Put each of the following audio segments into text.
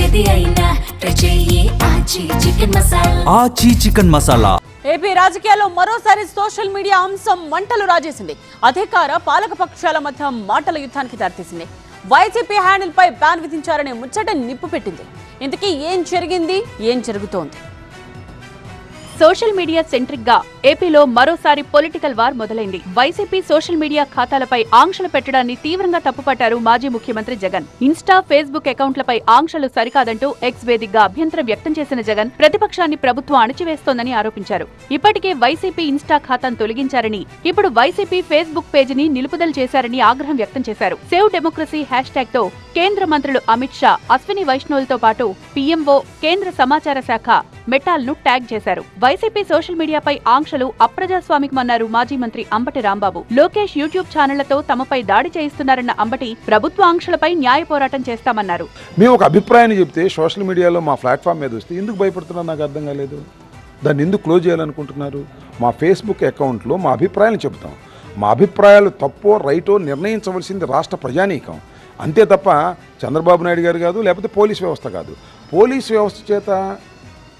ఏది అయినా చెయ్యి ఆచి చికెన్ మసాలా. ఆచి చికెన్ మసాలా. ఏపీ రాజకీయాల్లో మరోసారి సోషల్ మీడియా అంశం మంటలు రాజేసింది. అధికార పాలక పక్షాల మధ్య మాటల యుద్ధానికి దారితీసింది. వైసీపీ హ్యాండిల్ పై బ్యాన్ విధించారనే ముచ్చట నిప్పు పెట్టింది. ఇంతకీ ఏం జరిగింది, ఏం జరుగుతోంది? సోషల్ మీడియా సెంట్రిక్ గా ఏపీలో మరోసారి పొలిటికల్ వార్ మొదలైంది. వైసీపీ సోషల్ మీడియా ఖాతాలపై ఆంక్షలు పెట్టడాన్ని తీవ్రంగా తప్పుపట్టారు మాజీ ముఖ్యమంత్రి జగన్. ఇన్స్టా, ఫేస్బుక్ అకౌంట్లపై ఆంక్షలు సరికాదంటూ ఎక్స్ వేదికగా అభ్యంతరం వ్యక్తం చేసిన జగన్ ప్రతిపక్షాన్ని ప్రభుత్వం అణచివేస్తోందని ఆరోపించారు. ఇప్పటికే వైసీపీ ఇన్స్టా ఖాతాను తొలగించారని, ఇప్పుడు వైసీపీ ఫేస్బుక్ పేజీని నిలుపుదల చేశారని ఆగ్రహం వ్యక్తం చేశారు. సేవ్ డెమోక్రసీ హ్యాష్ ట్యాగ్ తో కేంద్ర మంత్రులు అమిత్ షా, అశ్విని వైష్ణవులతో పాటు పీఎంఓ, కేంద్ర సమాచార శాఖ మెటాల్ను ట్యాగ్ చేశారు. వైసీపీ సోషల్ మీడియాపై ఆంక్షలు అప్రజాస్వామికమన్నారు మాజీ మంత్రి అంబటి రాంబాబు. లోకేష్ యూట్యూబ్ ఛానళ్లతో తమపై దాడి చేయిస్తున్నారన్న అంబటి ప్రభుత్వ ఆంక్షలపై న్యాయ పోరాటం చేస్తామన్నారు. మేము ఒక అభిప్రాయాన్ని చెప్తే సోషల్ మీడియాలో మా ప్లాట్ఫామ్ మీద వస్తే ఎందుకు భయపడుతున్నారు నాకు అర్థం కాలేదు. దాన్ని ఎందుకు క్లోజ్ చేయాలనుకుంటున్నారు? మా ఫేస్బుక్ అకౌంట్లో మా అభిప్రాయాలు చెబుతాం. మా అభిప్రాయాలు తప్పో రైటో నిర్ణయించవలసింది రాష్ట్ర ప్రజానీకం. అంతే తప్ప చంద్రబాబు నాయుడు గారు కాదు, లేకపోతే పోలీస్ వ్యవస్థ కాదు. పోలీస్ వ్యవస్థ చేత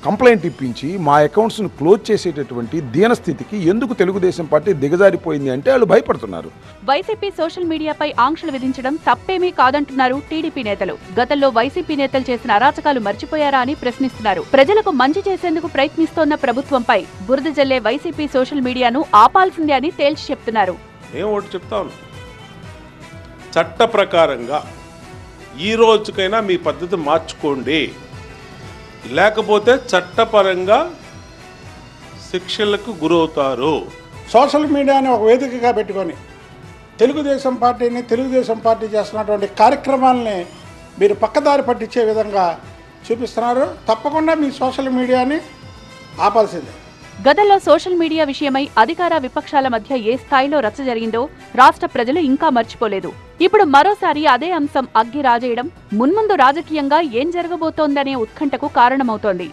కంప్లైంట్ ఇప్పించి మా అకౌంట్స్ను క్లోజ్ చేసేటటువంటి దీనస్థితికి ఎందుకు తెలుగుదేశం పార్టీ దిగజారిపోయింది అంటే వాళ్ళు భయపడుతున్నారు. వైసీపీ సోషల్ మీడియాపై ఆంక్షలు విధించడం తప్పేమీ కాదంటున్నారు టీడీపీ నేతలు. గతంలో వైసీపీ నేతలు చేసిన అరాచకాలు మర్చిపోయారా అని ప్రశ్నిస్తున్నారు. ప్రజలకు మంచి చేసేందుకు ప్రయత్నిస్తోన్న ప్రభుత్వంపై బురద జల్లే వైసీపీ సోషల్ మీడియాను ఆపాల్సిందే అని తేల్చి చెప్తున్నారు. చట్ట ప్రకారంగా ఈ రోజుకైనా మీ పద్ధతి మార్చుకోండి, లేకపోతే చట్టపరంగా శిక్షలకు గురవుతారు. సోషల్ మీడియాని ఒక వేదికగా పెట్టుకొని తెలుగుదేశం పార్టీ చేస్తున్నటువంటి కార్యక్రమాలని మీరు పక్కదారి పట్టించే విధంగా చూపిస్తున్నారు. తప్పకుండా మీ సోషల్ మీడియాని ఆపాల్సిందే. గతంలో సోషల్ మీడియా విషయమై అధికార విపక్షాల మధ్య ఏ స్థాయిలో రచ్చ జరిగిందో రాష్ట్ర ప్రజలు ఇంకా మర్చిపోలేదు. ఇప్పుడు మరోసారి అదే అంశం అగ్గి రాజేయడం మున్ముందు రాజకీయంగా ఏం జరగబోతోందనే ఉత్కంఠకు కారణమవుతోంది.